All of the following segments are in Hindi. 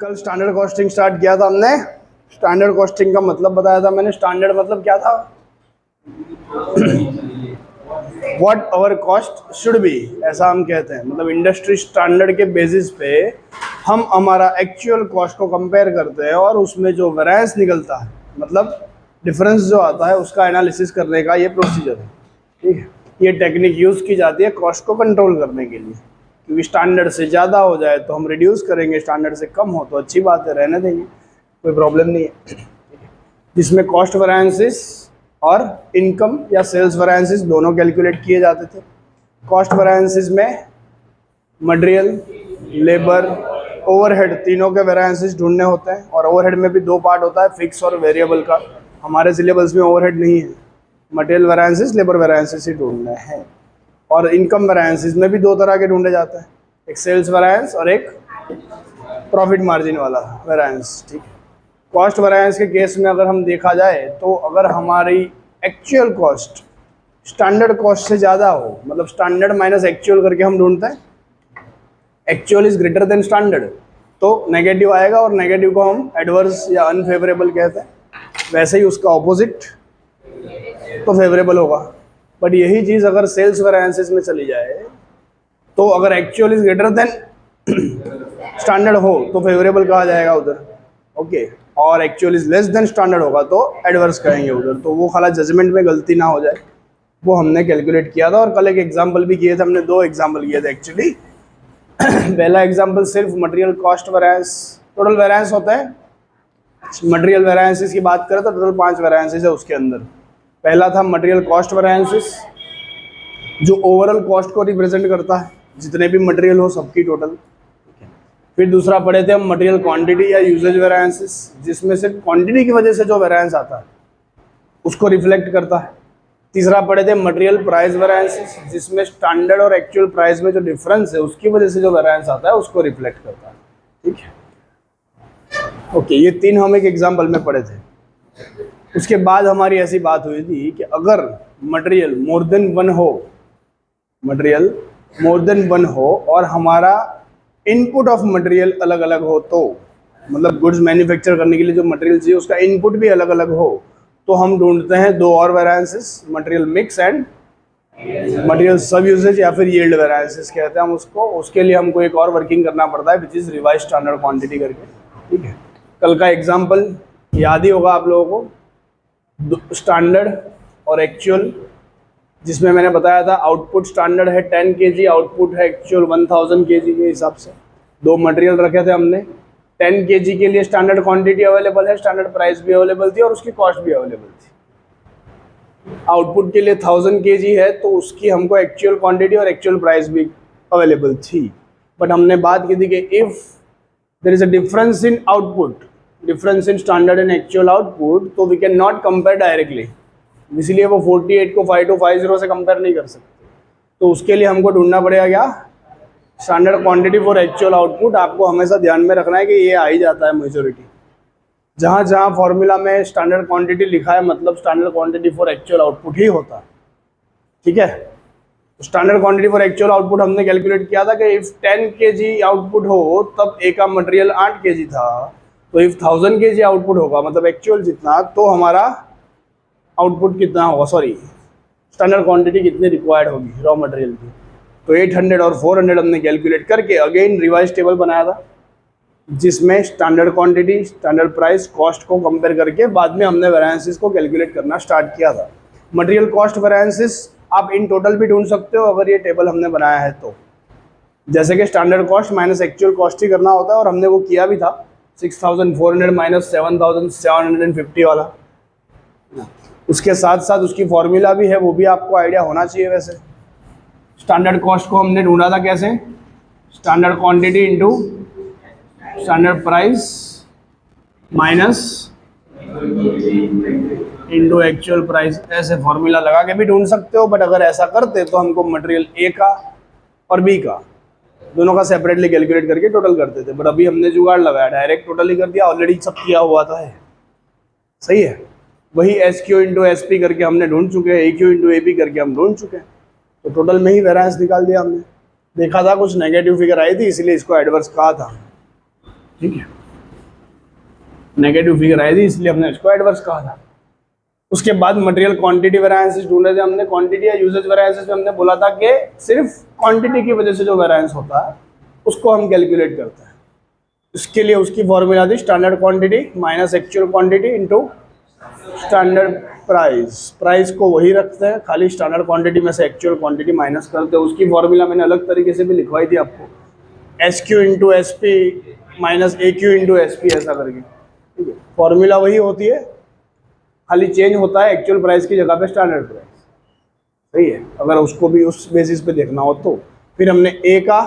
कल स्टैंडर्ड कॉस्टिंग स्टार्ट किया था हमने। स्टैंडर्ड कॉस्टिंग का मतलब बताया था मैंने। स्टैंडर्ड मतलब क्या था? What our cost should be, ऐसा हम कहते हैं। मतलब इंडस्ट्री स्टैंडर्ड के बेसिस पे हम हमारा एक्चुअल कॉस्ट को कंपेयर करते हैं और उसमें जो वेरिएंस निकलता है, मतलब डिफरेंस जो आता है, उसका एनालिसिस करने का ये प्रोसीजर है। ठीक है, ये टेक्निक यूज़ की जाती है कॉस्ट को कंट्रोल करने के लिए, क्योंकि स्टैंडर्ड से ज़्यादा हो जाए तो हम रिड्यूस करेंगे, स्टैंडर्ड से कम हो तो अच्छी बात है, रहने देंगे, कोई प्रॉब्लम नहीं है। जिसमें कॉस्ट वेरिएंसेस और इनकम या सेल्स वेरिएंसेस दोनों कैलकुलेट किए जाते थे। कॉस्ट वेरिएंसेस में मटेरियल, लेबर, ओवरहेड तीनों के वेरिएंसेस ढूंढने होते हैं, और ओवरहेड में भी दो पार्ट होता है, फिक्स और वेरिएबल का। हमारे सिलेबस में ओवरहेड नहीं है, मटेरियल वेरिएंसेस, लेबर वेरिएंसेस ही ढूंढने हैं। और इनकम वेरिएंसेस में भी दो तरह के ढूंढे जाते हैं, एक सेल्स वेरिएंस और एक प्रॉफिट मार्जिन वाला वेरिएंस। ठीक है, कॉस्ट वेरिएंस के केस में अगर हम देखा जाए तो अगर हमारी एक्चुअल कॉस्ट स्टैंडर्ड कॉस्ट से ज़्यादा हो, मतलब स्टैंडर्ड माइनस एक्चुअल करके हम ढूंढते हैं, actual is greater than standard, तो नेगेटिव आएगा, और नेगेटिव को हम एडवर्स या अनफेवरेबल कहते हैं। वैसे ही उसका ऑपोजिट तो फेवरेबल होगा। बट यही चीज़ अगर सेल्स वेरिएंसेस में चली जाए तो अगर actual is greater than standard हो तो फेवरेबल कहा जाएगा उधर, ओके, और actual is less than standard होगा तो एडवर्स कहेंगे उधर। तो वो खाला जजमेंट में गलती ना हो जाए, वो हमने कैलकुलेट किया था। और कल एक एग्जाम्पल भी किए थे हमने, दो एग्जाम्पल किए थे एक्चुअली। पहला एग्जाम्पल सिर्फ material cost variance, total variance होता है, मटेरियल वेरिएंसेस की बात करें तो टोटल 5 वेरिएंसेस है उसके अंदर। पहला था मटेरियल कॉस्ट वेरिएंसेस, जो ओवरऑल कॉस्ट को रिप्रेजेंट करता है, जितने भी मटेरियल हो सबकी टोटल। फिर दूसरा पढ़े थे हम मटेरियल क्वांटिटी या यूजेज वेरिएंसेस, जिसमें सिर्फ क्वांटिटी की वजह से जो वेरिएंस आता है उसको रिफ्लेक्ट करता है। तीसरा पढ़े थे मटेरियल प्राइस वेरिएंसेस, जिसमें स्टैंडर्ड और एक्चुअल प्राइस में जो डिफरेंस है उसकी वजह से जो वेरिएंस आता है उसको रिफ्लेक्ट करता है। ठीक है, ओके, ये तीन हम एक एग्जाम्पल में पढ़े थे। उसके बाद हमारी ऐसी बात हुई थी कि अगर मटेरियल मोर देन वन हो, मटेरियल मोर देन वन हो और हमारा इनपुट ऑफ मटेरियल अलग अलग हो, तो मतलब गुड्स मैन्युफैक्चर करने के लिए जो मटेरियल चाहिए उसका इनपुट भी अलग अलग हो, तो हम ढूंढते हैं दो और variances, material mix and material सब यूजेज, या फिर यील्ड वेरिएंसेस कहते हैं हम उसको। उसके लिए हमको एक और वर्किंग करना पड़ता है, which is revise standard quantity करके। ठीक है, कल का एग्जाम्पल याद ही होगा आप लोगों को, स्टैंडर्ड और एक्चुअल, जिसमें मैंने बताया था आउटपुट स्टैंडर्ड है 10 kg, आउटपुट है एक्चुअल 1000 kg के हिसाब से। दो मटेरियल रखे थे हमने, 10 kg के लिए स्टैंडर्ड क्वांटिटी अवेलेबल है, स्टैंडर्ड प्राइस भी अवेलेबल थी और उसकी कॉस्ट भी अवेलेबल थी। आउटपुट के लिए 1000 kg है तो उसकी हमको एक्चुअल क्वांटिटी और एक्चुअल प्राइस भी अवेलेबल थी। बट हमने बात की थी कि if there is a difference in output, difference in standard and actual output, तो we can not compare directly, इसलिए वो 48 को 5250 से कंपेयर नहीं कर सकते। तो उसके लिए हमको ढूंढना पड़ेगा क्या, standard quantity for actual output. आपको हमेशा ध्यान में रखना है कि ये आ ही जाता है मेजोरिटी, जहाँ जहाँ फॉर्मूला में स्टैंडर्ड क्वांटिटी लिखा है मतलब standard quantity for actual output ही होता है। ठीक है, standard quantity for actual output हमने कैलकुलेट किया था कि इफ़ 10 kg आउटपुट हो तब एक का मटेरियल 8 kg था, तो इफ़ 1000 kg आउटपुट होगा मतलब एक्चुअल जितना, तो हमारा आउटपुट कितना होगा, सॉरी स्टैंडर्ड क्वांटिटी कितनी रिक्वायर्ड होगी रॉ मटेरियल की। तो 800 और 400 हमने कैलकुलेट करके अगेन रिवाइज टेबल बनाया था, जिसमें standard quantity, standard price, cost को कंपेयर करके बाद में हमने वेरिएंसेस को कैलकुलेट करना स्टार्ट किया था। मटेरियल कॉस्ट वेरिएंसेस आप इन टोटल भी ढूंढ सकते हो अगर ये टेबल हमने बनाया है तो, जैसे कि standard cost minus actual cost ही करना होता है, और हमने वो किया भी था 6400 माइनस 7750 वाला। उसके साथ साथ उसकी फॉर्मूला भी है, वो भी आपको आइडिया होना चाहिए। वैसे स्टैंडर्ड कॉस्ट को हमने ढूंढा था कैसे, standard quantity into standard price minus into actual price, ऐसे फॉर्मूला लगा के भी ढूंढ सकते हो। बट अगर ऐसा करते तो हमको मटेरियल ए का और बी का दोनों का सेपरेटली कैलकुलेट करके टोटल करते थे। बट अभी हमने जुगाड़ लगाया, डायरेक्ट टोटल ही कर दिया, ऑलरेडी सब किया हुआ था। है सही है, वही S Q into S P करके हमने ढूंढ चुके हैं, ए क्यू इंटू ए पी करके हम ढूंढ चुके हैं। तो टोटल में ही वेरिएंस निकाल दिया हमने। देखा था कुछ नेगेटिव फिगर आई थी, इसलिए इसको एडवर्स कहा था। ठीक है, नेगेटिव फिगर आई थी इसलिए हमने इसको एडवर्स कहा था। उसके बाद मटेरियल क्वांटिटी वेरिएंसेस ढूंढे थे हमने। क्वांटिटी या यूजेज वेरिएंसेस में हमने बोला था कि सिर्फ क्वांटिटी की वजह से जो वेरिएंस होता है उसको हम कैलकुलेट करते हैं। इसके लिए उसकी फॉर्मूला थी standard quantity minus actual quantity into standard price. Price को वही रखते हैं, खाली स्टैंडर्ड क्वांटिटी में से एक्चुअल क्वांटिटी माइनस करते हैं। उसकी फॉर्मूला मैंने अलग तरीके से भी लिखवाई थी आपको, SQ into SP minus AQ into SP ऐसा करके, ठीक है। फॉर्मूला वही होती है, खाली चेंज होता है एक्चुअल प्राइस की जगह पे स्टैंडर्ड प्राइस, सही है। अगर उसको भी उस बेसिस पे देखना हो तो फिर हमने A का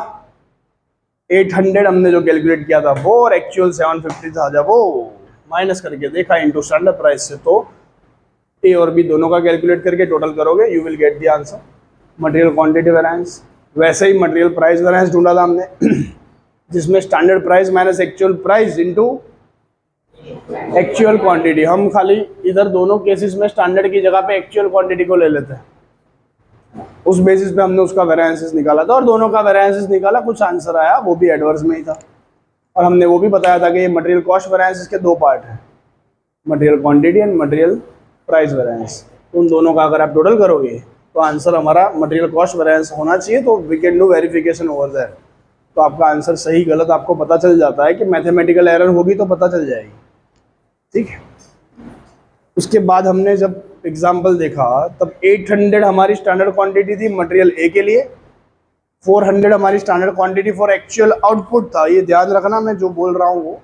800 हमने जो कैलकुलेट किया था वो, और एक्चुअल 750 था जब वो माइनस करके देखा इंटू स्टैंडर्ड प्राइस से, तो A और B दोनों का कैलकुलेट करके टोटल करोगे, you will get the answer material quantity variance. वैसे ही मटेरियल प्राइस वेरिएंस ढूंढा था हमने जिसमें standard price minus actual price into actual quantity. हम खाली इधर दोनों केसेस में स्टैंडर्ड की जगह पे एक्चुअल क्वांटिटी को ले लेते हैं, उस बेसिस पे हमने उसका वेरिएंसेस निकाला था और दोनों का वेरिएंसेस निकाला, कुछ आंसर आया, वो भी एडवर्स में ही था। और हमने वो भी बताया था कि ये मटेरियल कॉस्ट वेरिएंसेस के दो पार्ट हैं, material quantity and material price variance. उन दोनों का अगर आप टोटल करोगे तो आंसर हमारा मटेरियल कॉस्ट वेरिएंस होना चाहिए, तो we can do verification over that. तो आपका आंसर सही गलत आपको पता चल जाता है कि मैथमेटिकल एरर होगी तो पता चल जाएगी, ठीक है। उसके बाद हमने जब एग्जाम्पल देखा तब 800 हमारी स्टैंडर्ड क्वांटिटी थी मटेरियल ए के लिए, 400 हमारी standard quantity for actual output था। ये ध्यान रखना मैं जो बोल रहा हूँ वो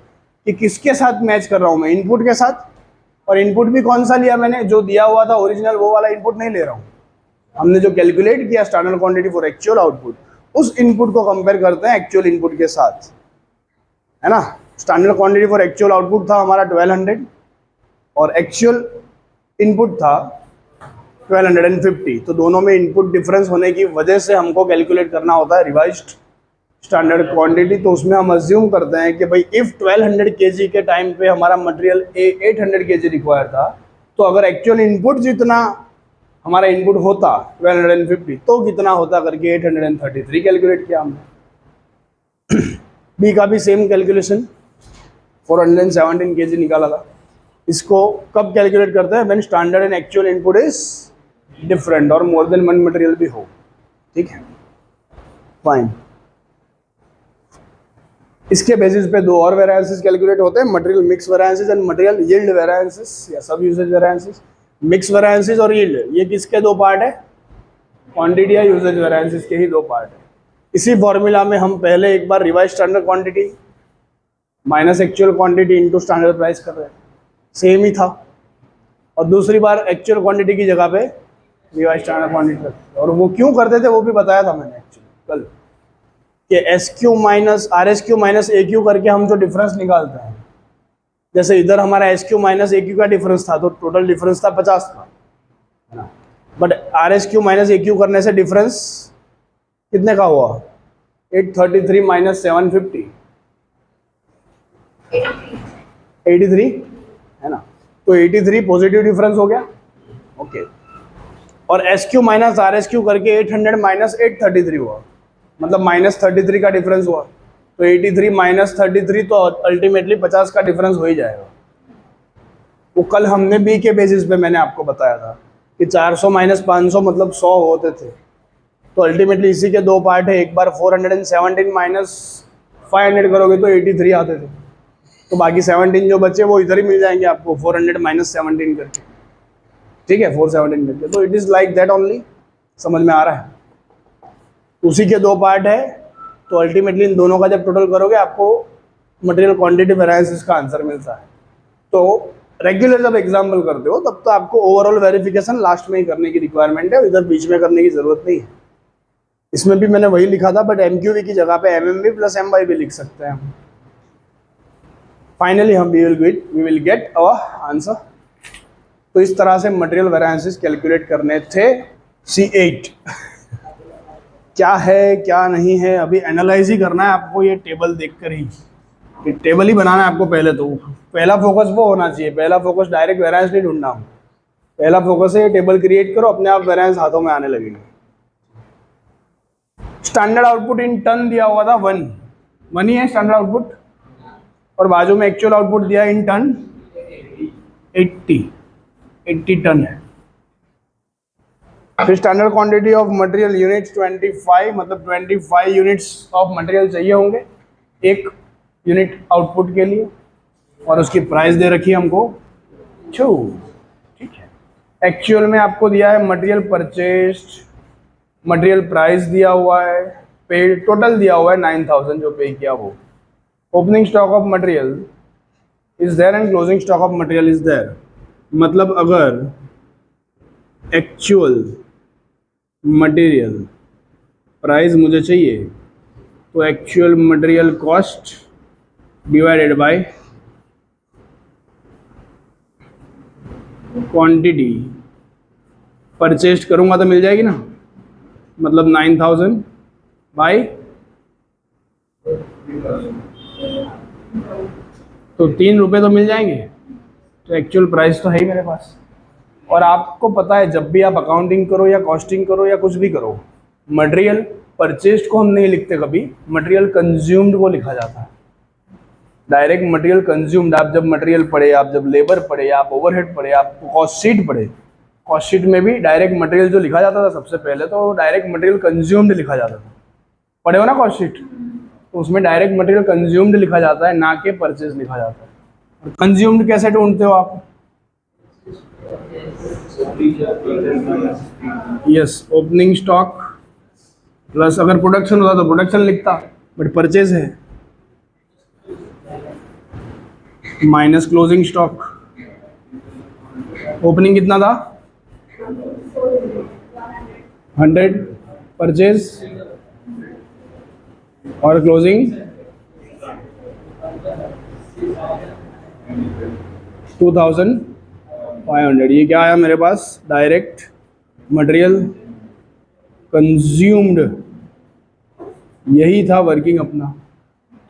कि किसके साथ मैच कर रहा हूँ मैं, इनपुट के साथ। और इनपुट भी कौन सा लिया मैंने, जो दिया हुआ था ओरिजिनल वो वाला इनपुट नहीं ले रहा हूँ। हमने जो कैलकुलेट किया standard quantity for actual output, उस इनपुट को कंपेयर करते हैं एक्चुअल इनपुट के साथ, है ना। Standard quantity for actual output था हमारा 1200 और एक्चुअल इनपुट था 1250। तो दोनों में इनपुट डिफरेंस होने की वजह से हमको कैलकुलेट करना होता है रिवाइज्ड स्टैंडर्ड क्वांटिटी। तो उसमें हम अज्यूम करते हैं कि भाई इफ 1200 kg के टाइम पे हमारा मटेरियल 800 kg रिक्वायर था, तो अगर एक्चुअल इनपुट जितना हमारा इनपुट होता 1250 तो कितना होता करके 833 कैलकुलेट किया हमने। बी का भी सेम कैलकुलेशन 417 kg निकाला था। इसको कब कैलकुलेट करते हैं, when standard and actual input is different और मोर देन वन मटेरियल भी हो, ठीक है, फाइन। इसके बेसिस पे दो और वेरिएंसेस कैलकुलेट होते हैं, material mix variances and material yield variances या सब यूसेज वेरिएंसेस। मिक्स वेरिएंसेस और यील्ड ये किसके दो पार्ट है, क्वांटिटी या यूसेज वेरिएंसेस के ही दो पार्ट है। इसी फॉर्मूला में हम पहले एक बार revise standard quantity minus actual quantity into standard price कर रहे हैं, सेम ही था। और दूसरी बार एक्चुअल क्वांटिटी की जगह पे रिवाइज स्टैंडर्ड क्वांटिटी करते थे। और वो क्यों करते थे वो भी बताया था मैंने एक्चुअली कल, कि SQ minus RSQ minus AQ करके हम जो डिफरेंस निकालते हैं, जैसे इधर हमारा SQ माइनस AQ का डिफरेंस था तो टोटल डिफरेंस था 50 का, है ना। बट RSQ माइनस AQ करने से डिफरेंस कितने का हुआ, 833 माइनस 750 83, है ना। तो 83 पॉजिटिव डिफरेंस हो गया, ओके। और SQ माइनस RSQ करके 800 माइनस 833 हुआ, मतलब माइनस 33 का डिफरेंस हुआ। तो 83 माइनस 33 तो अल्टीमेटली 50 का डिफरेंस हो ही जाएगा। वो कल हमने बी के बेसिस पे मैंने आपको बताया था कि 400 माइनस 500 मतलब 100 होते थे। तो अल्टीमेटली इसी के दो पार्ट है, एक बार 417 माइनस 500 करोगे तो 83 आते थे, तो बाकी 17 जो बचे वो इधर ही मिल जाएंगे आपको 400 माइनस 17 करके, ठीक है, 417 करके। तो it is like that only, समझ में आ रहा है। उसी के दो पार्ट है, तो अल्टीमेटली इन दोनों का जब टोटल करोगे आपको मटेरियल क्वांटिटी वेरिएंसेस का आंसर मिलता है। तो रेगुलर जब एग्जाम्पल करते हो तब तो आपको ओवरऑल वेरिफिकेशन लास्ट में ही करने की रिक्वायरमेंट है, इधर बीच में करने की जरूरत नहीं है। इसमें भी मैंने वही लिखा था, बट MQV की जगह पे MMV प्लस MY भी लिख सकते हैं। फाइनली हम we will get our answer. तो इस तरह से मटेरियल वेरिएंसेस कैलकुलेट करने थे C8। क्या है क्या नहीं है अभी एनालाइज ही करना है आपको, ये टेबल देखकर ही, ये टेबल ही बनाना है आपको। पहले तो पहला फोकस वो होना चाहिए, पहला फोकस डायरेक्ट वेरिएंस नहीं ढूंढना, पहला फोकस है ये टेबल क्रिएट करो, अपने आप वेरिएंस हाथों में आने लगेंगे। स्टैंडर्ड आउटपुट इन टन दिया हुआ था 1 ही है स्टैंडर्ड आउटपुट, और बाजू में एक्चुअल आउटपुट दिया इन टन 80 टन है। फिर standard quantity of material units 25, मतलब 25 यूनिट्स ऑफ मटेरियल चाहिए होंगे एक यूनिट आउटपुट के लिए, और उसकी प्राइस दे रखी है हमको 2। ठीक है, एक्चुअल में आपको दिया है मटेरियल परचेस्ड, मटेरियल प्राइस दिया हुआ है, पे टोटल दिया हुआ है 9000 जो पे किया वो। Opening stock of material is there and closing stock of material is there, मतलब अगर एक्चुअल मटेरियल प्राइस मुझे चाहिए तो actual material cost divided by quantity purchased करूंगा तो मिल जाएगी ना, मतलब 9000 बाय तो 3 रुपये तो मिल जाएंगे, तो एक्चुअल प्राइस तो है ही मेरे पास। और आपको पता है जब भी आप अकाउंटिंग करो या कॉस्टिंग करो या कुछ भी करो, मटेरियल परचेस्ड को हम नहीं लिखते कभी, मटेरियल कंज्यूम्ड को लिखा जाता है। डायरेक्ट मटेरियल कंज्यूम्ड, आप जब मटेरियल पढ़े, आप जब लेबर पढ़े, आप ओवरहेड पढ़े, आप कॉस्ट शीट पढ़े, कॉस्ट शीट में भी डायरेक्ट मटेरियल जो लिखा जाता था सबसे पहले, तो डायरेक्ट मटेरियल कंज्यूम्ड लिखा जाता था। पढ़े हो ना कॉस्ट शीट, तो उसमें डायरेक्ट मटेरियल कंज्यूम्ड लिखा जाता है, ना कि परचेज लिखा जाता है। और कंज्यूम्ड कैसे ढूंढते हो आप? यस, ओपनिंग स्टॉक प्लस, अगर प्रोडक्शन होता तो प्रोडक्शन लिखता, बट परचेज है, माइनस क्लोजिंग स्टॉक। ओपनिंग कितना था? 100 परचेज और क्लोजिंग 2500। ये क्या आया मेरे पास? डायरेक्ट मटेरियल कंज्यूम्ड, यही था वर्किंग अपना।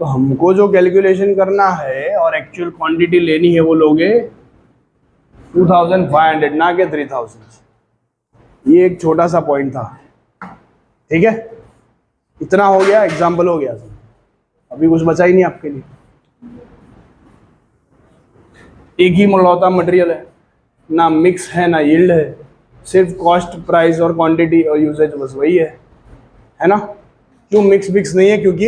तो हमको जो कैलकुलेशन करना है और एक्चुअल क्वांटिटी लेनी है वो लोगे 2500, ना कि 3000। ये एक छोटा सा पॉइंट था, ठीक है। इतना हो गया, एग्जाम्पल हो गया, अभी कुछ बचा ही नहीं आपके लिए। एक ही मलौता मटेरियल है, ना मिक्स है ना यील्ड है, सिर्फ कॉस्ट, प्राइस और क्वांटिटी और यूजेज, बस वही है ना। क्यों मिक्स नहीं है? क्योंकि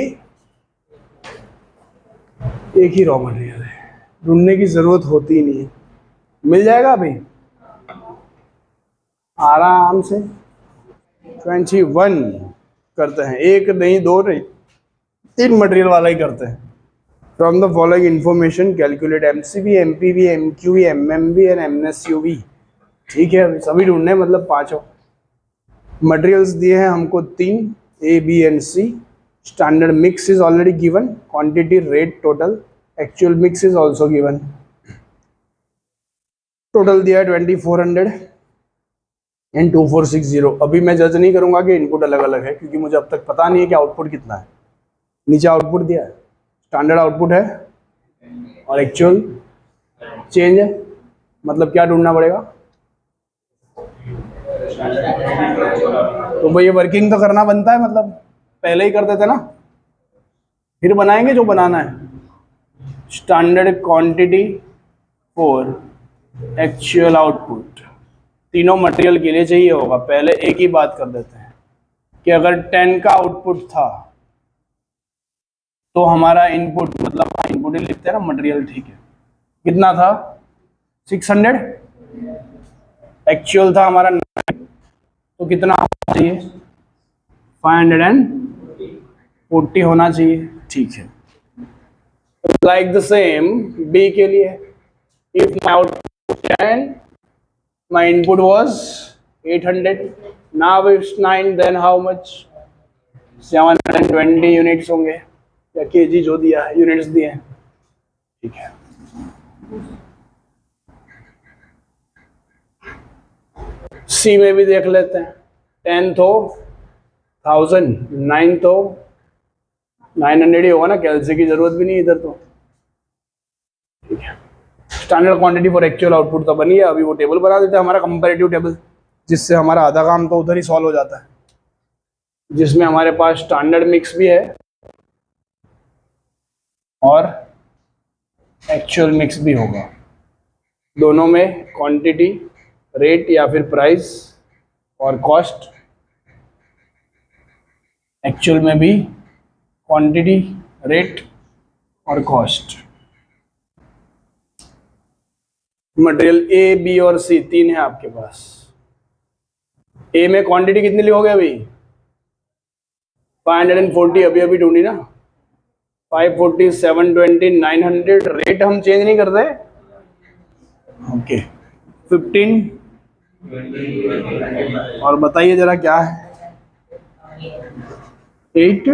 एक ही रॉ मटेरियल है, ढूंढने की जरूरत होती ही नहीं है, मिल जाएगा अभी आराम से। 21 करते हैं, एक नहीं दो नहीं 3 मटेरियल वाला ही करते हैं। From the following information calculate MCV, MPV, MQV, MMV and MSUV. ठीक है, सभी ढूंढने हैं, मतलब 5 मटेरियल्स दिए हैं हमको 3, A B and C. Standard mix is already given, quantity, rate, total, actual mix is also given. Total दिया है 2400 एंड 2460। अभी मैं जज नहीं करूंगा कि इनपुट अलग अलग है, क्योंकि मुझे अब तक पता नहीं है कि आउटपुट कितना है। नीचे आउटपुट दिया है, स्टैंडर्ड आउटपुट है और एक्चुअल चेंज है, मतलब क्या ढूंढना पड़ेगा? तो भाई ये वर्किंग तो करना बनता है, मतलब पहले ही कर देते ना, फिर बनाएंगे जो बनाना है। Standard quantity for actual output तीनों मटेरियल के लिए चाहिए होगा। पहले एक ही बात कर देते हैं कि अगर 10 का आउटपुट था तो हमारा इनपुट, मतलब इनपुट ही लिखते हैं ना मटेरियल, ठीक है, कितना था? 600। एक्चुअल था हमारा 9, तो कितना होना चाहिए? 540 होना चाहिए, ठीक है। लाइक द सेम बी के लिए, if my output 10, my input was 800, now it's 9, then how much? 720 units होंगे, या केजी जो दिया है, यूनिट्स दिए हैं, ठीक है। सी में भी देख लेते हैं, 10 तो 1000, 9 तो 900 ही होगा ना, कैलसी की जरूरत भी नहीं इधर तो, ठीक है। Standard quantity for actual output तो बनी है, अभी वो टेबल बना देते हैं हमारा कंपैरेटिव टेबल, जिससे हमारा आधा काम तो उधर ही सॉल्व हो जाता है, जिसमें हमारे पास स्टैंडर्ड मिक्स भी है और एक्चुअल मिक्स भी होगा, दोनों में क्वांटिटी, रेट या फिर प्राइस और कॉस्ट। एक्चुअल में भी क्वांटिटी, रेट और कॉस्ट। मटेरियल ए, बी और सी तीन है आपके पास। ए में क्वांटिटी कितनी लिखोगे अभी? 540 अभी अभी ढूंढी ना, 540, 720, 900। रेट हम चेंज नहीं कर रहे। ओके 15। और बताइए जरा क्या है? 8।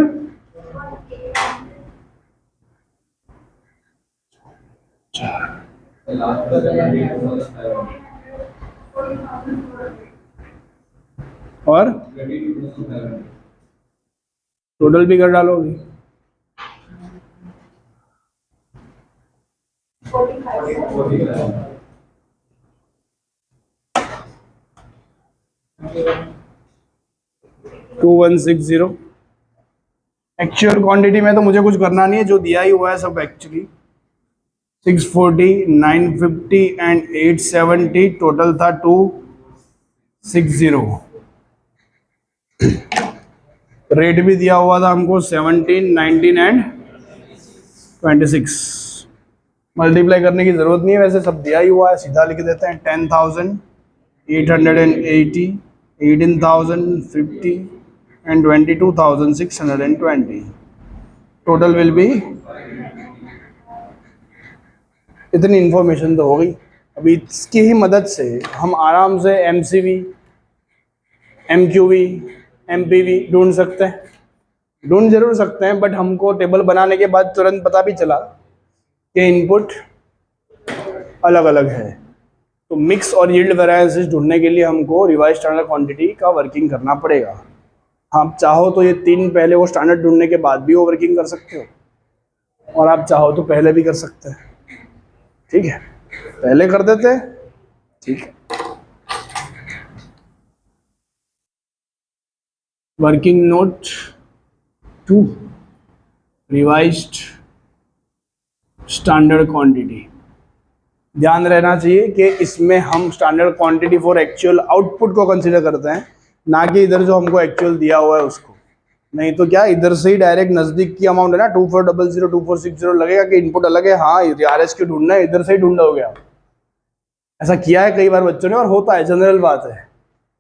और टोटल भी कर डालोगे? 2160। एक्चुअल क्वांटिटी में तो मुझे कुछ करना नहीं है, जो दिया ही हुआ है सब एक्चुअली। 640, 950 एंड 870, टोटल था 260। रेट भी दिया हुआ था हमको 17, 19 एंड 26। मल्टीप्लाई करने की जरूरत नहीं है, वैसे सब दिया ही हुआ है, सीधा लिख देते हैं। 10,880, 18,050 एंड 22,620। टोटल विल बी, इतनी इन्फॉर्मेशन तो हो गई। अभी इसकी ही मदद से हम आराम से MCV, MQV, MPV ढूंढ सकते हैं। ढूंढ जरूर सकते हैं, बट हमको टेबल बनाने के बाद तुरंत पता भी चला कि इनपुट अलग अलग है। तो मिक्स और यील्ड वेरिएंसेस ढूंढने के लिए हमको रिवाइज स्टैंडर्ड क्वांटिटी का वर्किंग करना पड़ेगा। आप चाहो तो ये तीन पहले वो स्टैंडर्ड ढूंढने के बाद भी वो वर्किंग कर सकते हो, और आप चाहो तो पहले भी कर सकते हैं। ठीक है, पहले कर देते हैं। ठीक है, working note 2, revised standard quantity. ध्यान रहना चाहिए कि इसमें हम standard quantity for actual output को कंसीडर करते हैं, ना कि इधर जो हमको एक्चुअल दिया हुआ है उसको। नहीं तो क्या इधर से ही डायरेक्ट नजदीक की अमाउंट है ना, 2400, 2460 लगेगा कि इनपुट अलग है। हाँ, RS क्यों ढूंढना है, इधर से ही ढूंढोगे आप। ऐसा किया है कई बार बच्चों ने, और होता है, जनरल बात है।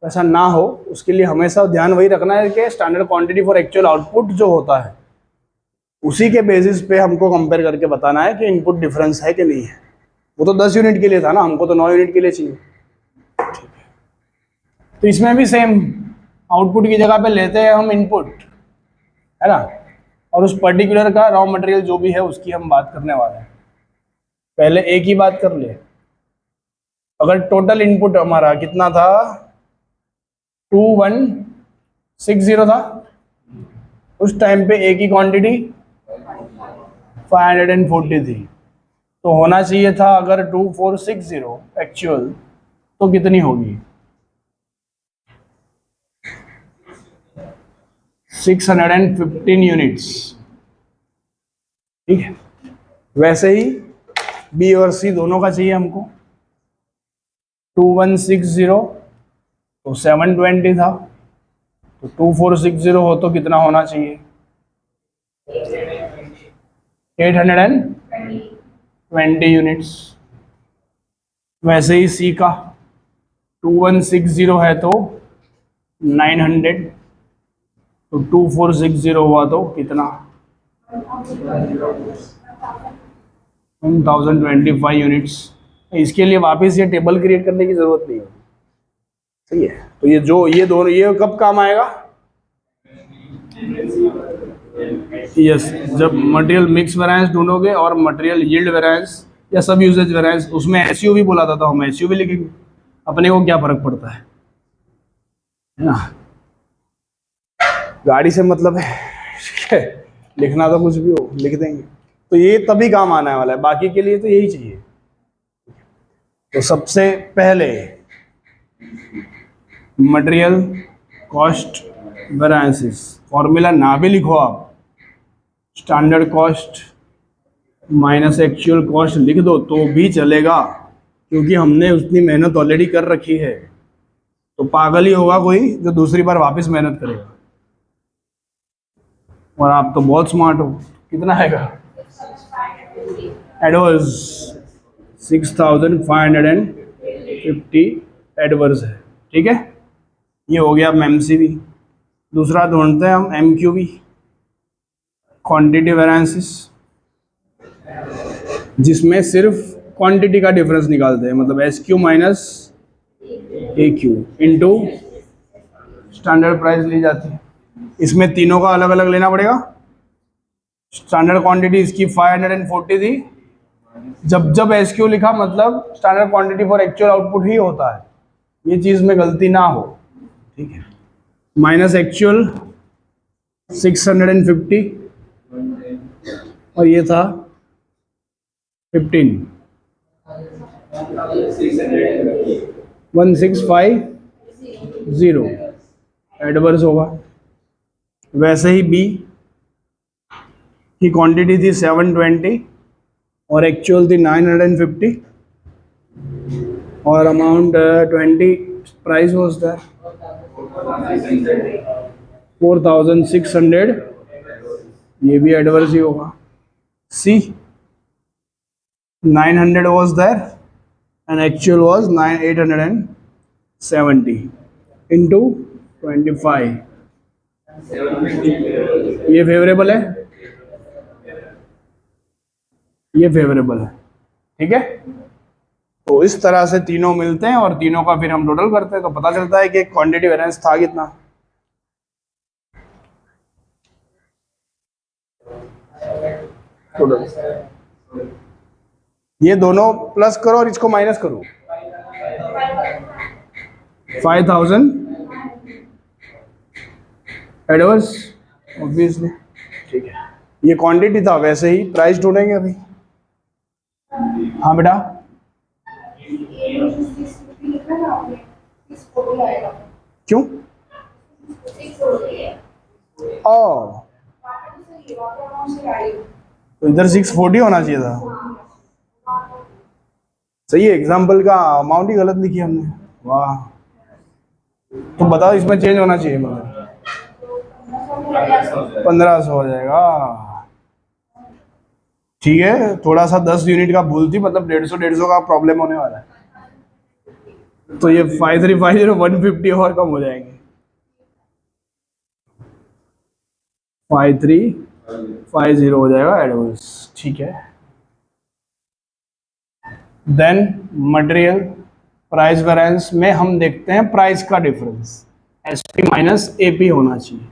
ऐसा ना हो उसके लिए हमेशा ध्यान वही रखना है कि standard quantity for actual output जो होता है, उसी के बेसिस पे हमको कंपेयर करके बताना है कि इनपुट डिफरेंस है कि नहीं है। वो तो 10 यूनिट के लिए था ना, हमको तो 9 यूनिट के लिए चाहिए। तो इसमें भी सेम, आउटपुट की जगह पे लेते हैं हम इनपुट, है ना, और उस पर्टिकुलर का रॉ मटेरियल जो भी है उसकी हम बात करने वाले हैं। पहले एक ही बात कर ले, अगर टोटल इनपुट हमारा कितना था, 2160 था, उस टाइम पे एक ही क्वांटिटी 540 थी। तो होना चाहिए था अगर 2460 एक्चुअल, तो कितनी होगी? 615 यूनिट्स। ठीक है, वैसे ही बी और सी दोनों का चाहिए हमको। 2160 तो 720 था, तो 2460 हो तो कितना होना चाहिए? 820 यूनिट्स। वैसे ही सी का 2160 है तो 900, तो 2460 हुआ तो कितना? 1025 यूनिट्स। इसके लिए वापस ये टेबल क्रिएट करने की जरूरत नहीं होगी। सही है, तो ये दोनों ये कब काम आएगा? यस, जब मटेरियल मिक्स वेरिएंस ढूंढोगे और मटेरियल यील्ड वेरिएंस या सब यूजेज वेरिएंस, उसमें SUV बोला था तो हम SUV लिखेंगे, अपने को क्या फर्क पड़ता है ना। गाड़ी से मतलब है, ठीक है, लिखना तो कुछ भी हो लिख देंगे। तो ये तभी काम आने वाला है, बाकी के लिए तो यही चाहिए। तो सबसे पहले मटेरियल कॉस्ट वेरिएंसेस, फॉर्मूला ना भी लिखो आप, standard cost minus actual cost लिख दो तो भी चलेगा, क्योंकि हमने उतनी मेहनत ऑलरेडी कर रखी है। तो पागल ही होगा कोई जो दूसरी बार वापस मेहनत करेगा। और आप तो बहुत स्मार्ट हो। कितना आएगा? एडवर्स 6550 एडवर्स है। ठीक है, ये हो गया एमसीवी। दूसरा ढूंढते हैं हम एमक्यूवी, क्वांटिटी वेरिएंसेस, जिसमें सिर्फ क्वांटिटी का डिफरेंस निकालते हैं, मतलब एस क्यू माइनस ए क्यू इंटू स्टैंडर्ड प्राइस ली जाती है। इसमें तीनों का अलग अलग लेना पड़ेगा। स्टैंडर्ड क्वांटिटी इसकी 540 थी। जब जब एस क्यू लिखा मतलब standard quantity for actual output ही होता है, ये चीज़ में गलती ना हो। ठीक है, माइनस एक्चुअल 650 और ये था 15 1650 एडवर्स होगा। वैसे ही बी की क्वांटिटी थी 720 और एक्चुअल थी 950 और अमाउंट 20 प्राइस वाज दैट 4600, ये भी एडवर्स ही होगा। सी 900 was there and actual was 870 into 25। ये फेवरेबल है, ये फेवरेबल है। ठीक है, तो इस तरह से तीनों मिलते हैं और तीनों का फिर हम टोटल करते हैं तो पता चलता है कि क्वांटिटी वेरिएंस था कितना। टोटल ये दोनों प्लस करो और इसको माइनस करो, 5000 एडवर्स ऑब्वियसली। ठीक है, ये क्वांटिटी था, वैसे ही प्राइस ढूंढेंगे अभी। हाँ बेटा, क्यों? तो इधर 640 होना चाहिए था। सही है, एग्जाम्पल का अमाउंट ही गलत लिखी हमने। वाह, तो बताओ इसमें चेंज होना चाहिए, मतलब 1500 हो जाएगा। ठीक है, थोड़ा सा 10 यूनिट का भूल थी, मतलब 150 का प्रॉब्लम होने वाला है। तो ये 5350 150 और कम हो जाएंगे, 5350 हो जाएगा एडवांस। ठीक है, देन मटेरियल प्राइस वेरिएंस में हम देखते हैं प्राइस का डिफरेंस एसपी माइनस एपी होना चाहिए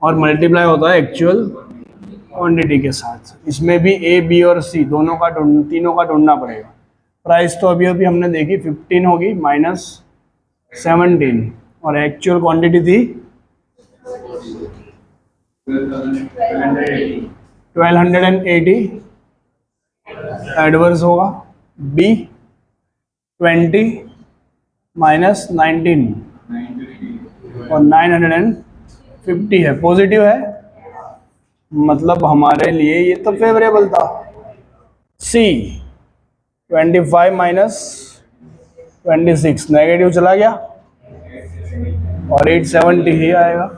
और मल्टीप्लाई होता है एक्चुअल क्वांटिटी के साथ। इसमें भी ए बी और सी दोनों का तीनों का ढूंढना पड़ेगा। प्राइस तो अभी अभी हमने देखी 15 होगी माइनस 17 और एक्चुअल क्वांटिटी थी 1280 एडवर्स होगा। बी 20 माइनस 19 और 950 है, पॉजिटिव है, मतलब हमारे लिए ये तो फेवरेबल था। सी 25 माइनस 26 नेगेटिव चला गया और 870 ही आएगा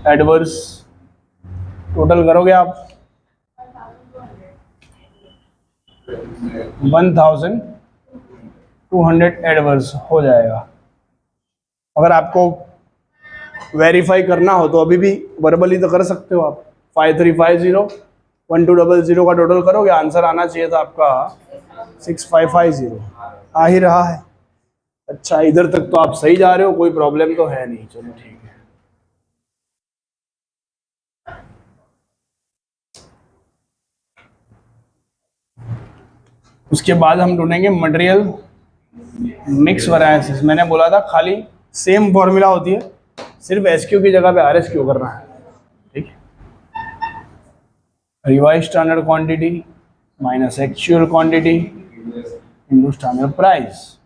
एडवर्स। टोटल करोगे आप 1200 एडवर्स हो जाएगा। अगर आपको वेरीफाई करना हो तो अभी भी वर्बली तो कर सकते हो आप। 5350 1200 का टोटल करोगे, आंसर आना चाहिए था आपका 6550, आ ही रहा है। अच्छा, इधर तक तो आप सही जा रहे हो, कोई प्रॉब्लम तो है नहीं। चलो ठीक है, उसके बाद हम ढूंढेंगे मटेरियल मिक्स वेरिएंसेस। मैंने बोला था खाली सेम फॉर्मूला होती है, सिर्फ एसक्यू की जगह पे आरएसक्यू करना है। ठीक है, revise standard quantity minus actual quantity into standard price.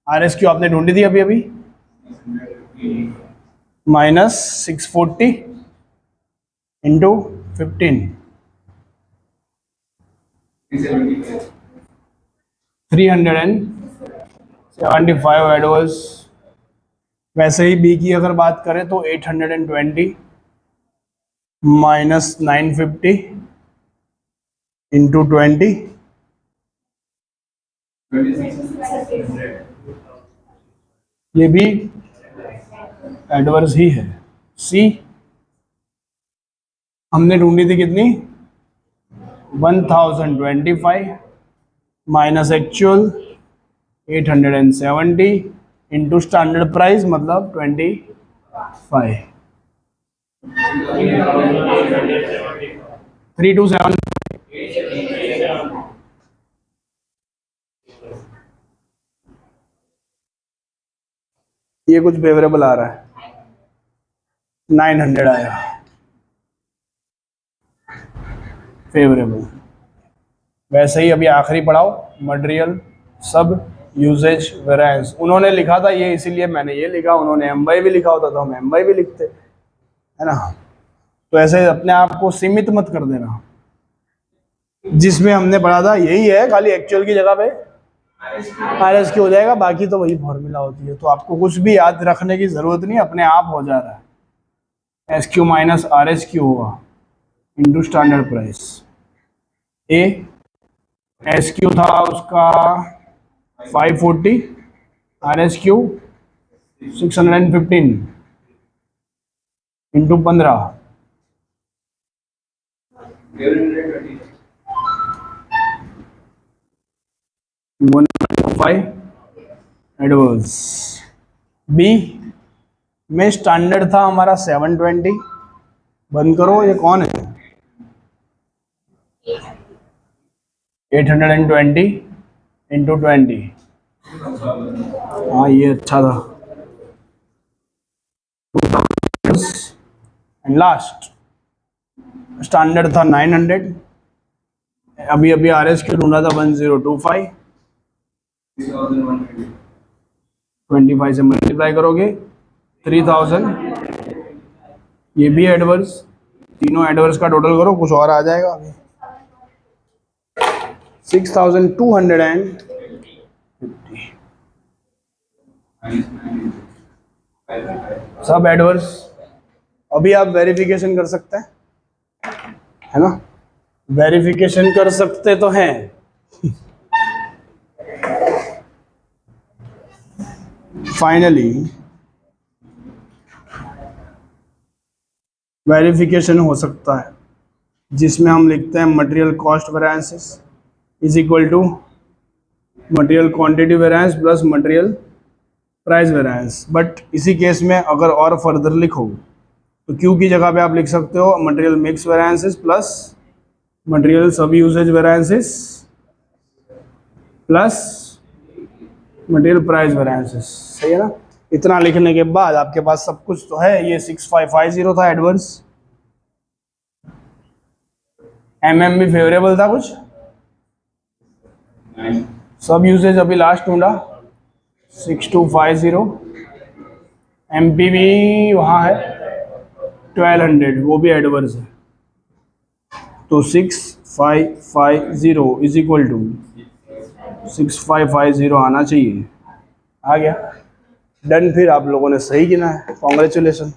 RSQ आपने ढूंढी थी अभी अभी, माइनस 640 इंटू 15 375 एडवर्स। वैसे ही बी की अगर बात करें तो 820 माइनस 950 इंटू 20, ये भी एडवर्स ही है। सी हमने ढूंढी थी कितनी, 1025 minus actual 870 into standard price मतलब 25, 327। ये कुछ फेवरेबल आ रहा है, 900 आया फेवरेबल। वैसे ही अभी आखिरी पढ़ाओ, मटेरियल सब यूजेज वेरिएंस। उन्होंने लिखा था ये, इसीलिए मैंने ये लिखा, उन्होंने एम/वाई भी लिखा होता तो हम एम/वाई भी लिखते, है ना। तो ऐसे अपने आप को सीमित मत कर देना। जिसमें हमने पढ़ा था यही है, खाली एक्चुअल की जगह पे RSQ हो जाएगा, बाकी तो वही फॉर्मूला होती है। तो आपको कुछ भी याद रखने की जरूरत नहीं, अपने आप हो जा रहा है। SQ माइनस RSQ होगा इंटू स्टैंडर्ड प्राइस। ए SQ था उसका 540, RSQ 615 इंटू 15, 125 एडवर्स। बी में स्टैंडर्ड था हमारा 720। बंद करो, ये कौन है, 820 इंटू 20। हाँ ये अच्छा था। एंड लास्ट स्टैंडर्ड था 900। अभी अभी RSQ ढूंढा था 1025, 25 से मल्टीप्लाई करोगे 3000। ये भी एडवर्स, तीनों एडवर्स का टोटल करो, कुछ और आ जाएगा अभी 6250। सब एडवर्स। अभी आप वेरिफिकेशन कर सकते हैं, है ना, वेरिफिकेशन कर सकते तो हैं। फाइनली वेरिफिकेशन हो सकता है जिसमें हम लिखते हैं material cost variances is equal to material quantity variance plus material price variance. But इसी केस में अगर और फर्दर लिखो तो क्यू की जगह पे आप लिख सकते हो material mix variances plus material sub usage variances plus material price variances. सही है ना। इतना लिखने के बाद आपके पास सब कुछ तो है। ये 6550 था एडवर्स। MM भी फेवरेबल था कुछ, सब यूसेज अभी लास्ट ढूंढा 6250। MP भी वहाँ है 1200, वो भी एडवर्स है। तो 6550 इज इक्वल टू 6550 आना चाहिए। आ गया, डन। फिर आप लोगों ने सही गिना है, कॉन्ग्रेचुलेशन।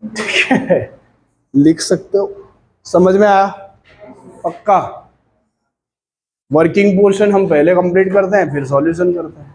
ठीक है, लिख सकते हो। समझ में आया पक्का। वर्किंग पोर्शन हम पहले कंप्लीट करते हैं फिर सॉल्यूशन करते हैं।